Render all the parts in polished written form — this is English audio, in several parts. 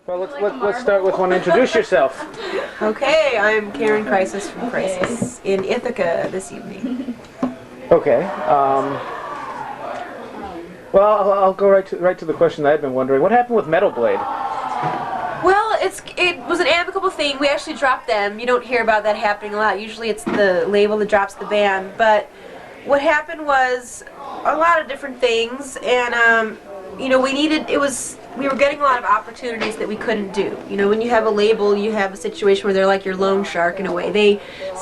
Well, let's start with one. Introduce yourself. Okay, I'm Karen Crisis from Crisis in Ithaca this evening. Okay. Well, I'll go right to the question that I've been wondering. What happened with Metalblade? Well, it was an amicable thing. We actually dropped them. You don't hear about that happening a lot. Usually it's the label that drops the band. But what happened was a lot of different things, and we were getting a lot of opportunities that we couldn't do. You know, when you have a label, you have a situation where they're like your loan shark in a way. They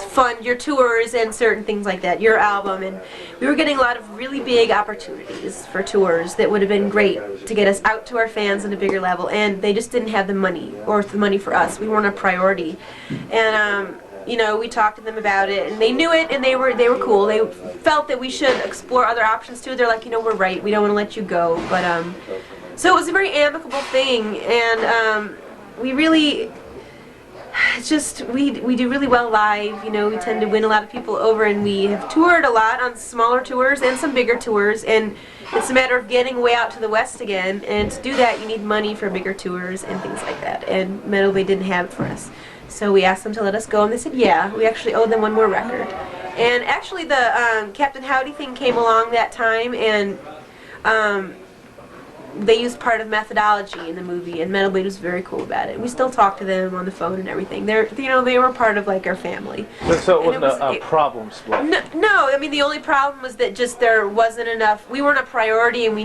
fund your tours and certain things like that, your album, and we were getting a lot of really big opportunities for tours that would have been great to get us out to our fans on a bigger level, and they just didn't have the money, or the money for us. We weren't a priority. And we talked to them about it, and they knew it, and they were cool. They felt that we should explore other options too. They're like, we're right. We don't want to let you go. But so it was a very amicable thing, and we really, it's just we do really well live. We tend to win a lot of people over, and we have toured a lot on smaller tours and some bigger tours, and it's a matter of getting way out to the west again. And to do that, you need money for bigger tours and things like that. And Metalblade didn't have it for us. So we asked them to let us go, and they said, yeah, we actually owed them one more record. And actually the Captain Howdy thing came along that time, and they used part of methodology in the movie, and Metalblade was very cool about it. We still talk to them on the phone and everything. They were part of like our family. So it wasn't a problem split? No, I mean the only problem was that just there wasn't enough. We weren't a priority, and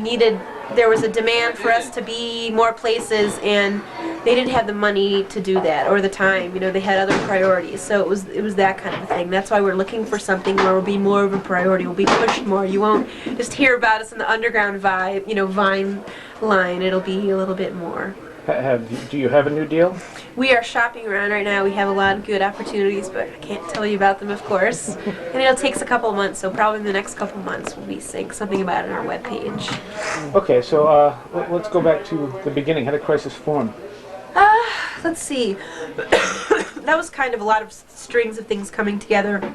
there was a demand for us to be more places, and they didn't have the money to do that, or the time. They had other priorities. So it was that kind of a thing. That's why we're looking for something where we'll be more of a priority. We'll be pushed more. You won't just hear about us in the underground vibe, Vine line. It'll be a little bit more. Do you have a new deal? We are shopping around right now. We have a lot of good opportunities, but I can't tell you about them, of course. And it'll take a couple of months, so probably in the next couple of months we'll be saying something about it on our webpage. Okay, so let's go back to the beginning. How did Crisis form? Let's see. That was kind of a lot of strings of things coming together.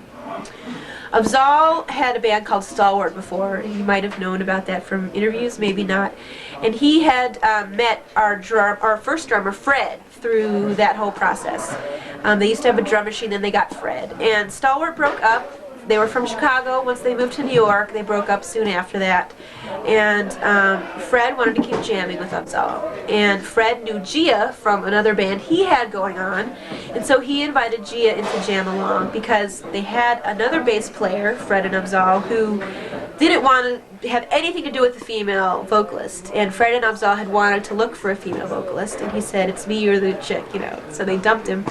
Abzal had a band called Stalwart before. You might have known about that from interviews, maybe not. And he had met our first drummer, Fred, through that whole process. They used to have a drum machine, then they got Fred. And Stalwart broke up. They were from Chicago. Once they moved to New York, they broke up soon after that. And Fred wanted to keep jamming with Abzal. And Fred knew Gia from another band he had going on. And so he invited Gia in to jam along because they had another bass player, Fred and Abzal, who didn't want to have anything to do with the female vocalist. And Fred and Abzal had wanted to look for a female vocalist. And he said, it's me or the chick, So they dumped him.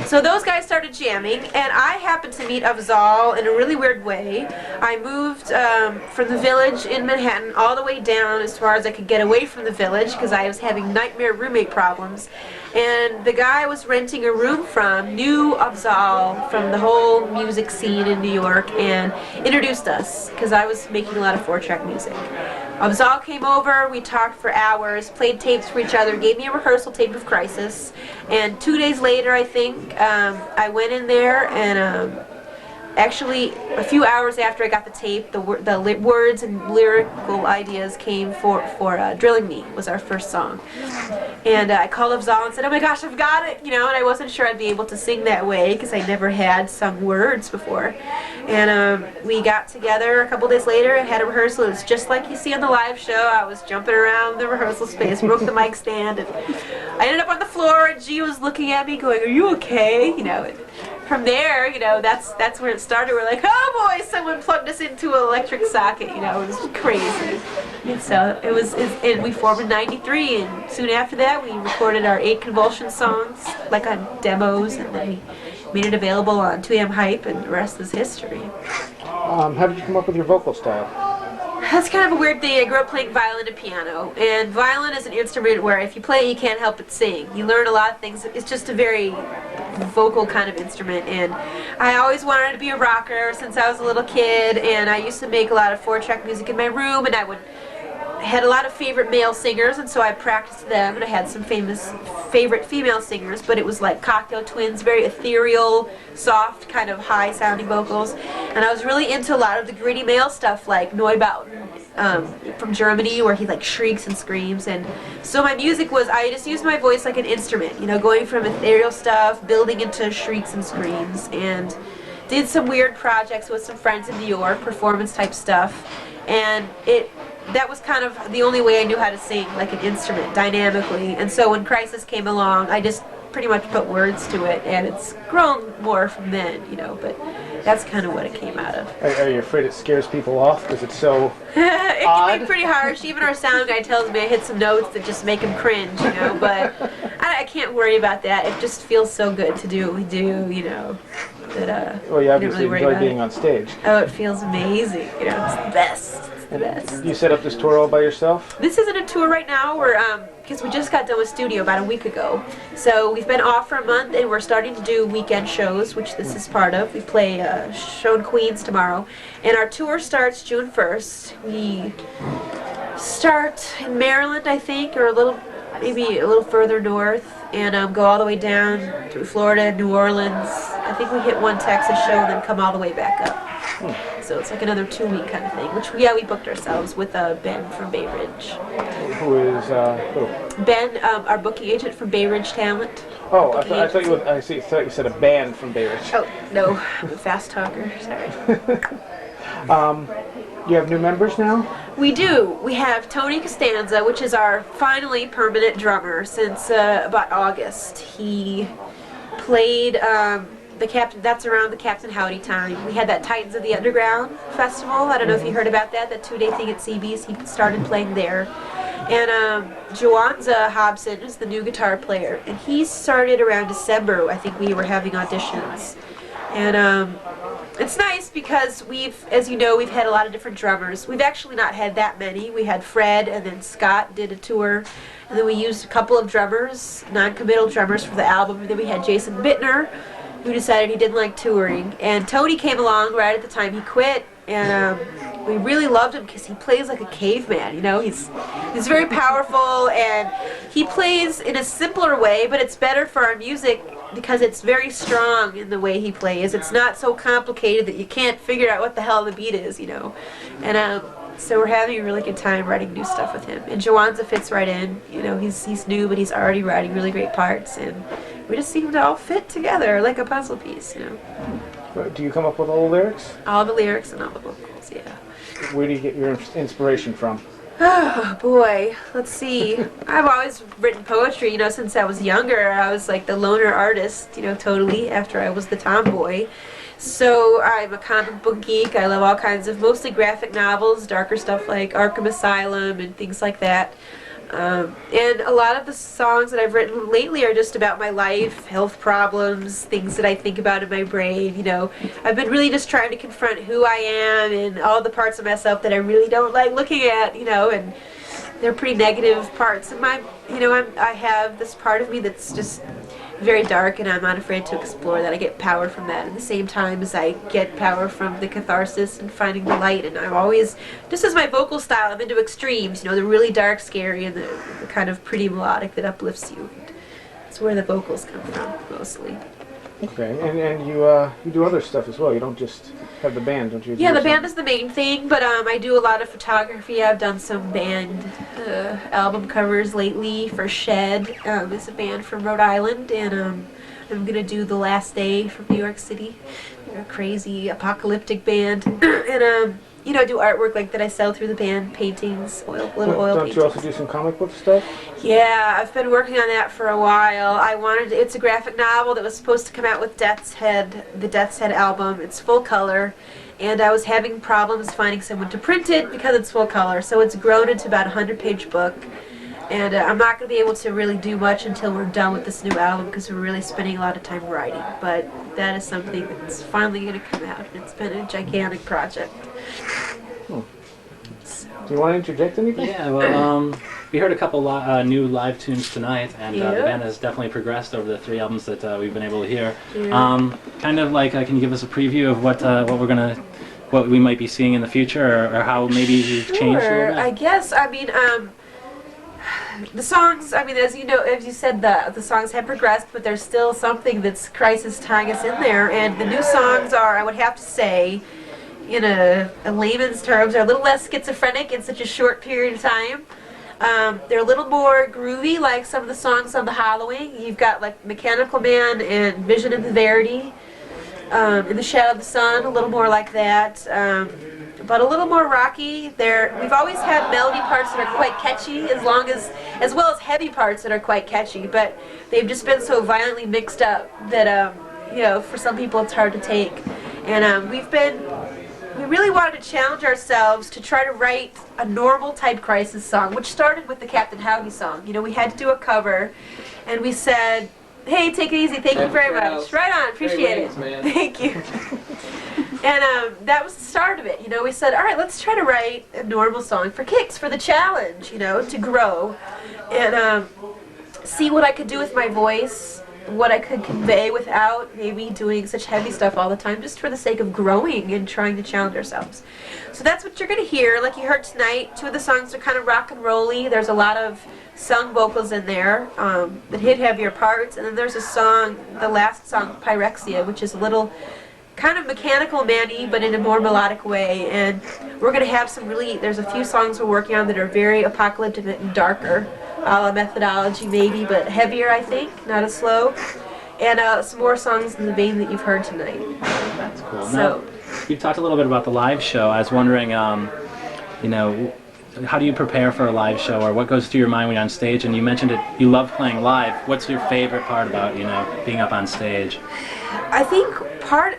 So those guys started jamming, and I happened to meet Abzal in a really weird way. I moved from the Village in Manhattan all the way down as far as I could get away from the Village because I was having nightmare roommate problems. And the guy I was renting a room from knew Abzal from the whole music scene in New York and introduced us because I was making a lot of 4-track music. Abzal came over, we talked for hours, played tapes for each other, gave me a rehearsal tape of Crisis, and 2 days later, I think, I went in there and actually, a few hours after I got the tape, the words and lyrical ideas came for Drilling Me was our first song. And I called Abzal and said, oh my gosh, I've got it, and I wasn't sure I'd be able to sing that way because I never had sung words before. And we got together a couple days later and had a rehearsal. It was just like you see on the live show. I was jumping around the rehearsal space, broke the mic stand, and I ended up on the floor, and G was looking at me going, are you okay? From there, that's where it started. We're like, oh boy, someone plugged us into an electric socket. It was crazy. And so and we formed in '93, and soon after that, we recorded our 8 Convulsion songs, like on demos, and then we made it available on 2AM Hype, and the rest is history. How did you come up with your vocal style? That's kind of a weird thing. I grew up playing violin and piano, and violin is an instrument where if you play it, you can't help but sing. You learn a lot of things. It's just a very vocal kind of instrument, and I always wanted to be a rocker since I was a little kid, and I used to make a lot of 4-track music in my room, and I would had a lot of favorite male singers, and so I practiced them, and I had some favorite female singers, but it was like cocktail twins, very ethereal, soft, kind of high-sounding vocals. And I was really into a lot of the gritty male stuff, like Neubauten from Germany, where he like shrieks and screams. And so my music was, I just used my voice like an instrument, you know, going from ethereal stuff, building into shrieks and screams, and did some weird projects with some friends in New York, performance-type stuff. And that was kind of the only way I knew how to sing, like an instrument, dynamically. And so when Crisis came along, I just pretty much put words to it, and it's grown more from then, you know, but that's kind of what it came out of. Are you afraid it scares people off because it's so It odd? can be pretty harsh. Even our sound guy tells me I hit some notes that just make him cringe, you know, but I can't worry about that. It just feels so good to do what we do, you know, that Well, you I don't obviously really worry enjoy about being it. on stage. Oh, it feels amazing, you know, it's the best. It's the best. You set up this tour all by yourself? This isn't a tour right now. We're because we just got done with studio about a week ago, so we've been off for a month, and we're starting to do weekend shows, which this is part of. We play a show in Queens tomorrow, and our tour starts June 1st. We start in Maryland, I think, or maybe a little further north, and go all the way down through Florida, New Orleans. I think we hit one Texas show and then come all the way back up. So it's like another 2-week kind of thing, which we booked ourselves with Ben from Bay Ridge. Who is who? Ben, our booking agent from Bay Ridge Talent. Oh, I thought you said a band from Bay Ridge. Oh, no, I'm a fast talker, sorry. You have new members now? We do. We have Tony Costanza, which is our finally permanent drummer since about August. He played the Captain. That's around the Captain Howdy time. We had that Titans of the Underground festival. I don't know if you heard about that 2-day thing at CB's. He started playing there. And Joanza Hobson is the new guitar player, and he started around December. I think we were having auditions, and it's nice because as you know, we've had a lot of different drummers. We've actually not had that many. We had Fred, and then Scott did a tour, and then we used a couple of drummers, non-committal drummers for the album, and then we had Jason Bittner, who decided he didn't like touring, and Tony came along right at the time he quit, and we really loved him because he plays like a caveman, you know. He's very powerful, and he plays in a simpler way, but it's better for our music because it's very strong in the way he plays. It's not so complicated that you can't figure out what the hell the beat is, you know. And so we're having a really good time writing new stuff with him. And Joanza fits right in, you know. He's new, but he's already writing really great parts, and we just seem to all fit together like a puzzle piece, you know. Do you come up with all the lyrics? All the lyrics and all the vocals, yeah. Where do you get your inspiration from? Oh boy, let's see. I've always written poetry, you know, since I was younger. I was like the loner artist, you know, totally, after I was the tomboy. So I'm a comic book geek. I love all kinds of mostly graphic novels, darker stuff like Arkham Asylum and things like that. And a lot of the songs that I've written lately are just about my life, health problems, things that I think about in my brain, you know. I've been really just trying to confront who I am and all the parts of myself that I really don't like looking at, you know, and they're pretty negative parts. And I have this part of me that's just very dark, and I'm not afraid to explore that. I get power from that at the same time as I get power from the catharsis and finding the light. And I'm always, just as my vocal style, I'm into extremes, you know, the really dark, scary, and the kind of pretty melodic that uplifts you. That's where the vocals come from, mostly. Okay, and you do other stuff as well. You don't just have the band, don't you? Yeah, the band is the main thing, but I do a lot of photography. I've done some band album covers lately for Shed. It's a band from Rhode Island, and I'm gonna do The Last Day from New York City. They're a crazy apocalyptic band, and you know, do artwork like that I sell through the band, paintings, little oil Don't paintings. you also do some comic book stuff? Yeah, I've been working on that for a while. It's a graphic novel that was supposed to come out with Death's Head, the Death's Head album. It's full color, and I was having problems finding someone to print it because it's full color. So it's grown into about a 100-page book, and I'm not going to be able to really do much until we're done with this new album because we're really spending a lot of time writing. But that is something that's finally going to come out, and it's been a gigantic project. Do you want to interject anything? Yeah, well, we heard a couple new live tunes tonight, and the band has definitely progressed over the 3 albums that we've been able to hear. Yeah. Kind of like, can you give us a preview of what we're going to what we might be seeing in the future, or how maybe you've changed a Sure, little I bit? guess. I mean, the songs. I mean, as you know, as you said, the songs have progressed, but there's still something that's Christ is tying us in there. And the new songs are, I would have to say, in a layman's terms, are a little less schizophrenic in such a short period of time. They're a little more groovy, like some of the songs on the Halloween. You've got like Mechanical Man and Vision of the Verity. In the Shadow of the Sun, a little more like that, but a little more rocky. We've always had melody parts that are quite catchy, as well as heavy parts that are quite catchy. But they've just been so violently mixed up that for some people it's hard to take. And we really wanted to challenge ourselves to try to write a normal type Crisis song, which started with the Captain Howdy song. We had to do a cover, and we said, hey, take it easy. Thank you very much. Right on. Appreciate it. Man. Thank you. And that was the start of it. We said, all right, let's try to write a normal song for kicks, for the challenge, to grow. And see what I could do with my voice, what I could convey without maybe doing such heavy stuff all the time, just for the sake of growing and trying to challenge ourselves. So that's what you're going to hear. Like you heard tonight, 2 of the songs are kind of rock and rolly. There's a lot of sung vocals in there that hit heavier parts. And then there's a song, the last song, Pyrexia, which is a little kind of Mechanical Man-y, but in a more melodic way. And we're going to have there's a few songs we're working on that are very apocalyptic and darker, a la Methodology maybe, but heavier, I think, not as slow. And some more songs in the vein that you've heard tonight. That's cool. So, Now, you've talked a little bit about the live show. I was wondering, how do you prepare for a live show, or what goes through your mind when you're on stage? And you mentioned it, you love playing live. What's your favorite part about, being up on stage? I think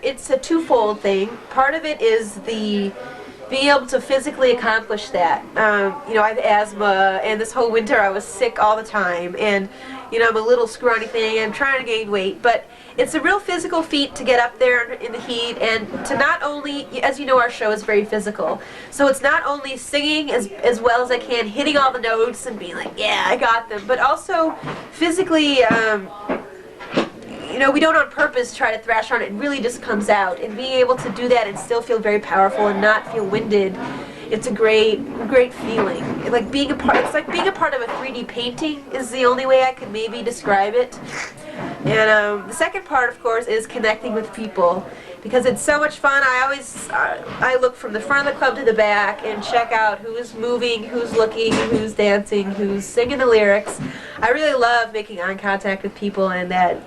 it's a twofold thing. Part of it is being able to physically accomplish that. I have asthma, and this whole winter I was sick all the time, and I'm a little scrawny thing. I'm trying to gain weight, but it's a real physical feat to get up there in the heat and to not only, as you know, our show is very physical. So it's not only singing as well as I can, hitting all the notes and being like, yeah, I got them, but also physically, we don't on purpose try to thrash on it. It really just comes out. And being able to do that and still feel very powerful and not feel winded, it's a great feeling. It's like being a part of a 3D painting is the only way I could maybe describe it. And the second part, of course, is connecting with people, because it's so much fun. I look from the front of the club to the back and check out who's moving, who's looking, who's dancing, who's singing the lyrics. I really love making eye contact with people and that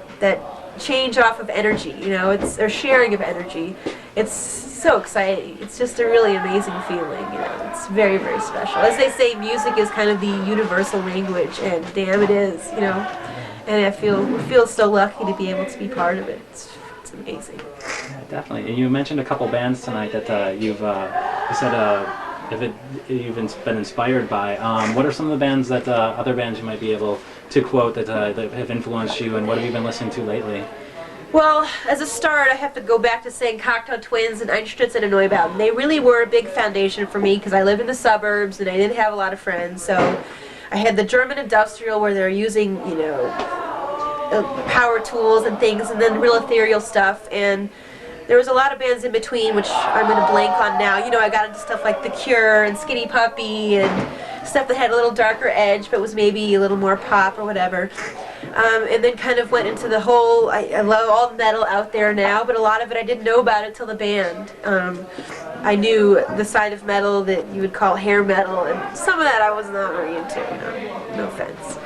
change off of energy. It's a sharing of energy. It's so exciting. It's just a really amazing feeling. It's very, very special. As they say, music is kind of the universal language, and damn, it is. And I feel so lucky to be able to be part of it. It's amazing. Yeah, definitely. And you mentioned a couple bands tonight that you've been inspired by. What are some of the bands that other bands you might be able to quote that have influenced you, and what have you been listening to lately? Well, as a start, I have to go back to saying Cocktail Twins and Einstürzen and Neubauten. They really were a big foundation for me because I live in the suburbs and I didn't have a lot of friends. So I had the German industrial where they're using, power tools and things, and then real ethereal stuff. And there was a lot of bands in between, which I'm going to blank on now. I got into stuff like The Cure and Skinny Puppy and stuff that had a little darker edge but was maybe a little more pop or whatever. And then kind of went into the whole, I love all the metal out there now, but a lot of it I didn't know about it till the band. I knew the side of metal that you would call hair metal, and some of that I was not really into, no offense.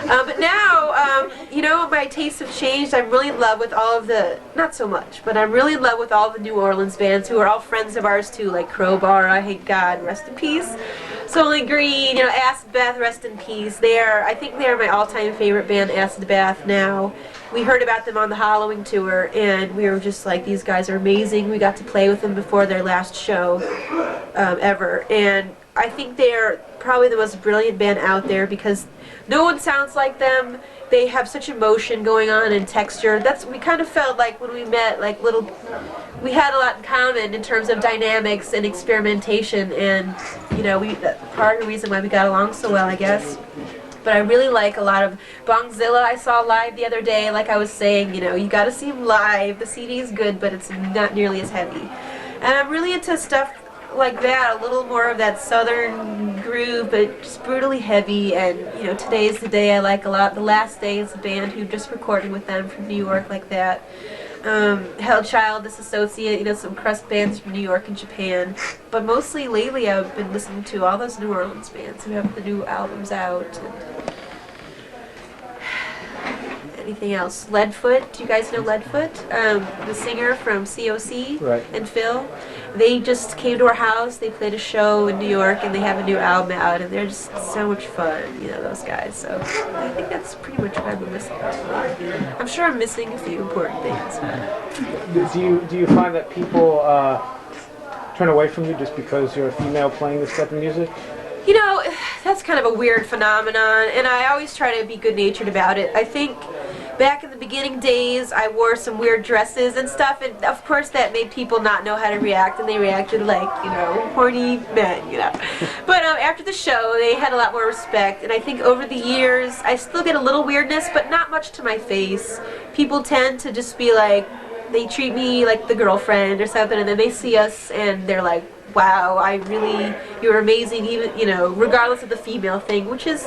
But now, my tastes have changed. I'm really in love with all of not so much, but I'm really in love with all the New Orleans bands who are all friends of ours too, like Crowbar, I Hate God, rest in peace. Soylent Green, Acid Bath, rest in peace. I think they're my all-time favorite band, Acid Bath, now. We heard about them on the Halloween tour, and we were just like, these guys are amazing. We got to play with them before their last show ever. And I think they're probably the most brilliant band out there because no one sounds like them. They have such emotion going on and texture. We kind of felt like when we met, we had a lot in common in terms of dynamics and experimentation, and part of the reason why we got along so well, I guess. But I really like a lot of Bongzilla. I saw live the other day. Like I was saying, you got to see them live. The CD is good, but it's not nearly as heavy. And I'm really into stuff like that, a little more of that southern groove, but just brutally heavy. And you know, Today's the Day I like a lot. The Last Day is a band who just recorded with them from New York, like that. Hell Child, Disassociate, you know, some crust bands from New York and Japan. But mostly lately I've been listening to all those New Orleans bands who have the new albums out. And anything else? Leadfoot, do you guys know Leadfoot? The singer from COC Right. and Phil. They just came to our house, they played a show in New York, and they have a new album out, and they're just so much fun, you know, those guys. So I think that's pretty much what I've been listening to. I'm sure I'm missing a few important things. But Do you find that people turn away from you just because you're a female playing this type of music? you know, that's kind of a weird phenomenon, and I always try to be good-natured about it. I think back in the beginning days, I wore some weird dresses and stuff, and of course that made people not know how to react, and they reacted like, you know, horny men, you know. But after the show, they had a lot more respect, and I think over the years, I still get a little weirdness, but not much to my face. People tend to just be like, they treat me like the girlfriend or something, and then they see us, and they're like, wow, you're amazing, even, you know, regardless of the female thing, which is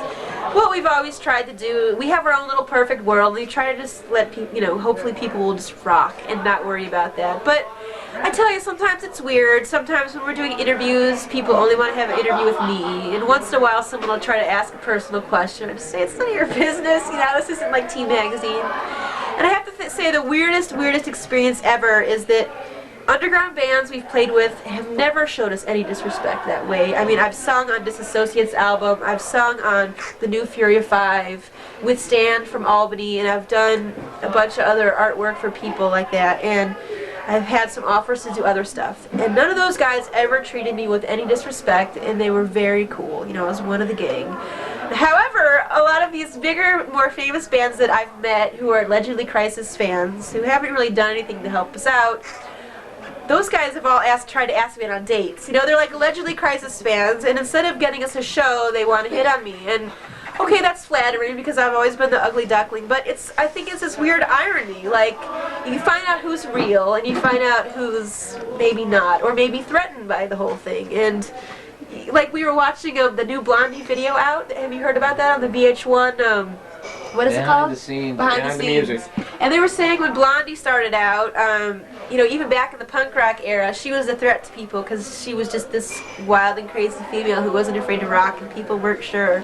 what we've always tried to do. We have our own little perfect world, and we try to just let people, you know, hopefully people will just rock and not worry about that. But I tell you, sometimes it's weird. Sometimes when we're doing interviews, people only want to have an interview with me, and once in a while someone will try to ask a personal question. I just say, it's none of your business, you know, this isn't like Teen Magazine. And I have to say the weirdest experience ever is that underground bands we've played with have never showed us any disrespect that way. I mean, I've sung on Disassociate's album, I've sung on the new Fury of Five, with Stan from Albany, and I've done a bunch of other artwork for people like that, and I've had some offers to do other stuff. And none of those guys ever treated me with any disrespect, and they were very cool. You know, I was one of the gang. However, a lot of these bigger, more famous bands that I've met who are allegedly Crisis fans, who haven't really done anything to help us out, those guys have all tried to ask me out on dates. You know, they're like allegedly Crisis fans, and instead of getting us a show, they want to hit on me. And okay, that's flattering because I've always been the ugly duckling, but I think it's this weird irony. Like, you find out who's real, and you find out who's maybe not, or maybe threatened by the whole thing. And like, we were watching the new Blondie video out. Have you heard about that on the VH1? What is it called? Behind the scenes. Behind the scenes. music. And they were saying when Blondie started out, you know, even back in the punk rock era, she was a threat to people because she was just this wild and crazy female who wasn't afraid to rock, and people weren't sure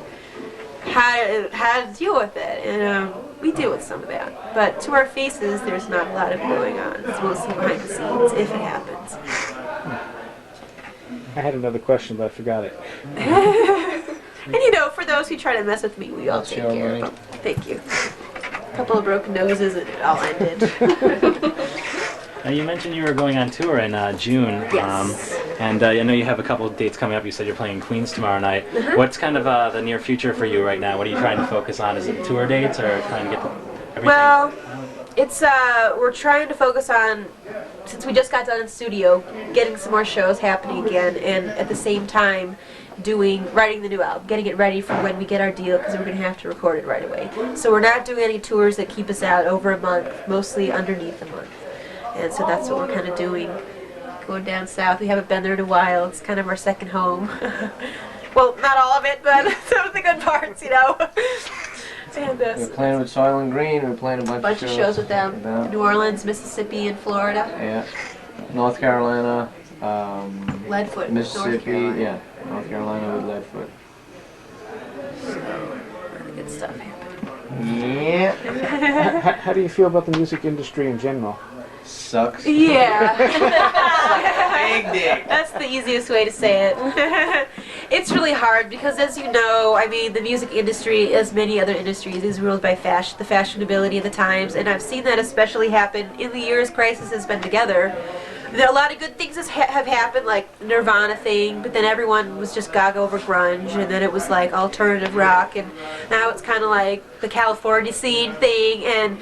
how to deal with it. And we deal with some of that. But to our faces, there's not a lot of it going on. It's mostly behind the scenes, if it happens. I had another question, but I forgot it. And you know, for those who try to mess with me, we all take care of them. Thank you. A couple of broken noses and it all ended. Now, you mentioned you were going on tour in June. Yes. And I know you have a couple of dates coming up. You said you're playing Queens tomorrow night. What's kind of the near future for you right now? What are you trying to focus on? Is it tour dates or trying to get everything? Well, it's we're trying to focus on, since we just got done in studio, getting some more shows happening again, and at the same time writing the new album, getting it ready for when we get our deal, because we're going to have to record it right away. So we're not doing any tours that keep us out over a month, mostly underneath a month. And so that's what we're kind of doing, going down south. We haven't been there in a while. It's kind of our second home. Well, not all of it, but some of the good parts, you know. And, We're playing with Soil and Green. We're playing a bunch of shows with them. New Orleans, Mississippi, and Florida. Yeah. North Carolina. Leadfoot, Mississippi. North Carolina. Yeah. North Carolina with Leadfoot. So, good stuff happening. Yeah. How do you feel about the music industry in general? Sucks. Yeah. Big dick. That's the easiest way to say it. It's really hard because, as you know, I mean, the music industry, as many other industries, is ruled by the fashionability of the times, and I've seen that especially happen in the years Crisis has been together. There are a lot of good things have happened, like the Nirvana thing, but then everyone was just gaga over grunge, and then it was like alternative rock, and now it's kind of like the California scene thing, and,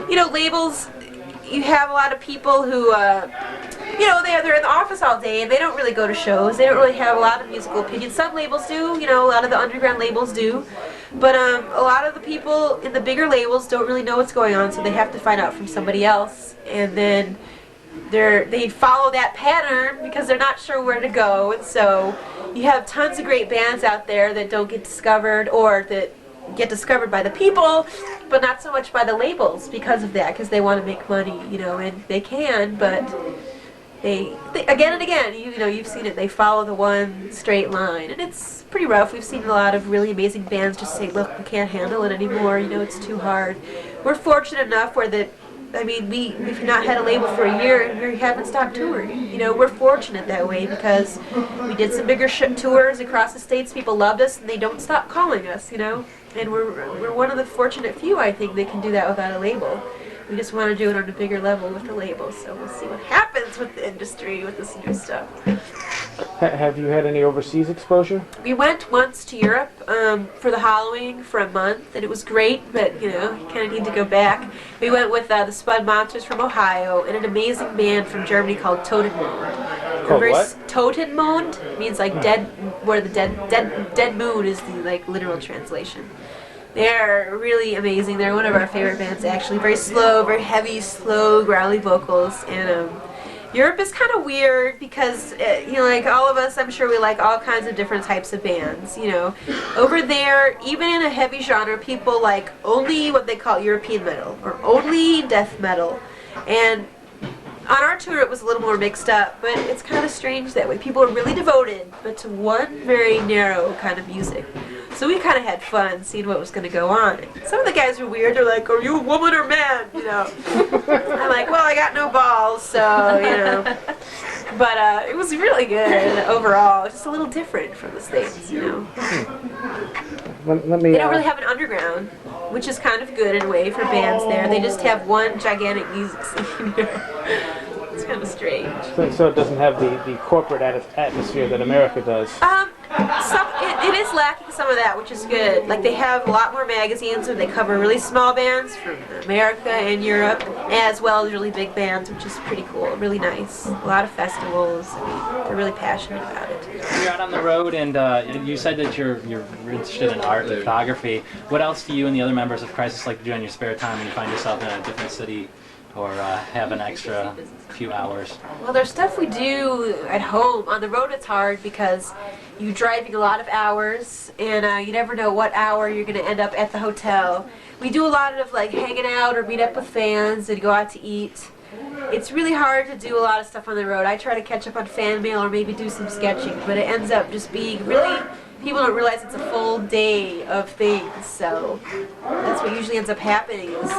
you know, labels, you have a lot of people who, you know, they're in the office all day, and they don't really go to shows, they don't really have a lot of musical opinions. Some labels do, you know, a lot of the underground labels do, but a lot of the people in the bigger labels don't really know what's going on, so they have to find out from somebody else, and then they follow that pattern because they're not sure where to go, and so you have tons of great bands out there that don't get discovered, or that get discovered by the people, but not so much by the labels because of that, because they want to make money, and they can, but they again and again, you've seen it, they follow the one straight line, and it's pretty rough. We've seen a lot of really amazing bands just say, look, we can't handle it anymore, it's too hard. We're fortunate enough where we've not had a label for a year and we haven't stopped touring. We're fortunate that way because we did some bigger tours across the states. People loved us and they don't stop calling us, And we're one of the fortunate few, I think, that can do that without a label. We just want to do it on a bigger level with the label, so we'll see what happens with the industry with this new stuff. Have you had any overseas exposure? We went once to Europe for the Halloween for a month, and it was great, but, you kind of need to go back. We went with the Spud Monsters from Ohio and an amazing band from Germany called Totenmond. Called what? Totenmond means like dead, where the dead moon is the like literal translation. They're really amazing. They're one of our favorite bands, actually. Very slow, very heavy, slow, growly vocals, and Europe is kind of weird because, like all of us, I'm sure we like all kinds of different types of bands, Over there, even in a heavy genre, people like only what they call European metal or only death metal. And on our tour, it was a little more mixed up, but it's kind of strange that way. People are really devoted, but to one very narrow kind of music. So we kind of had fun seeing what was going to go on. Some of the guys were weird. They're like, are you a woman or man? I'm like, well, I got no balls, so, But it was really good overall. Just a little different from the States, Let me, They don't really have an underground, which is kind of good in a way for bands there. They just have one gigantic music scene, It's kind of strange. So it doesn't have the corporate atmosphere that America does. It is lacking some of that, which is good. Like they have a lot more magazines where they cover really small bands from America and Europe, as well as really big bands, which is pretty cool, really nice. A lot of festivals. They're really passionate about it. You're out on the road, and you said that you're interested in art and photography. What else do you and the other members of Crisis like to do in your spare time when you find yourself in a different city or have an extra few hours? Well, there's stuff we do at home. On the road it's hard because you're driving a lot of hours and you never know what hour you're going to end up at the hotel. We do a lot of like hanging out or meet up with fans and go out to eat. It's really hard to do a lot of stuff on the road. I try to catch up on fan mail or maybe do some sketching, but it ends up just being really, people don't realize it's a full day of things, so that's what usually ends up happening is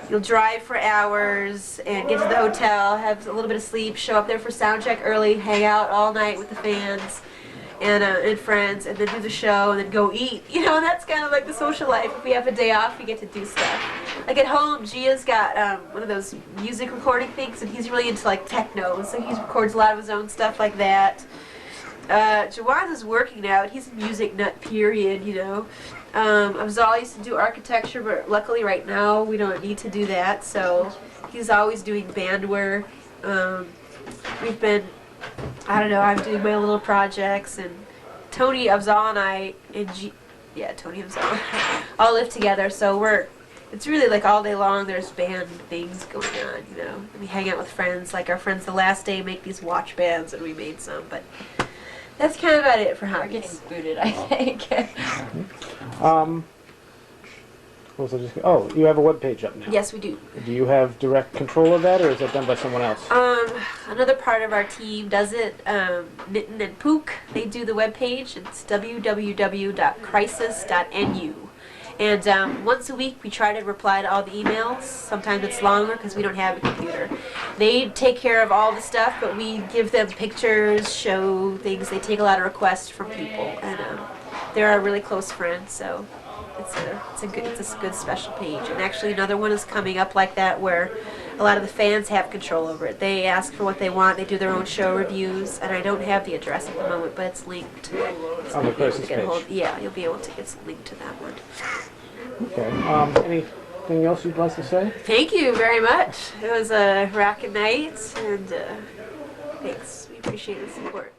you'll drive for hours and get to the hotel, have a little bit of sleep, show up there for sound check early, hang out all night with the fans and friends, and then do the show, and then go eat. That's kind of like the social life. If we have a day off, we get to do stuff. Like at home, Gia's got one of those music recording things, and he's really into like techno, so he records a lot of his own stuff like that. Jawaz is working now. He's a music nut, period, Abzal used to do architecture, but luckily right now we don't need to do that, so he's always doing band work. We've been, I'm doing my little projects, and Tony, Abzal, and I, and Tony, Abzal, all live together, so it's really like all day long there's band things going on, And we hang out with friends, like our friends the last day make these watch bands, and we made some, but that's kind of about it for We're getting hobbies. booted, I think. What was I just? Oh, you have a web page up now. Yes, we do. Do you have direct control of that, or is that done by someone else? Another part of our team does it, Mitten and Pook. They do the webpage. It's www.crisis.nu. And once a week we try to reply to all the emails. Sometimes it's longer because we don't have a computer. They take care of all the stuff, but we give them pictures, show things. They take a lot of requests from people, and they're our really close friends, so it's a good special page. And actually another one is coming up like that where a lot of the fans have control over it. They ask for what they want. They do their own show reviews, and I don't have the address at the moment, but it's linked. So On the Crisis page. Yeah, you'll be able to get some link to that one. Okay. Anything else you'd like to say? Thank you very much. It was a rockin' night, and thanks. We appreciate the support.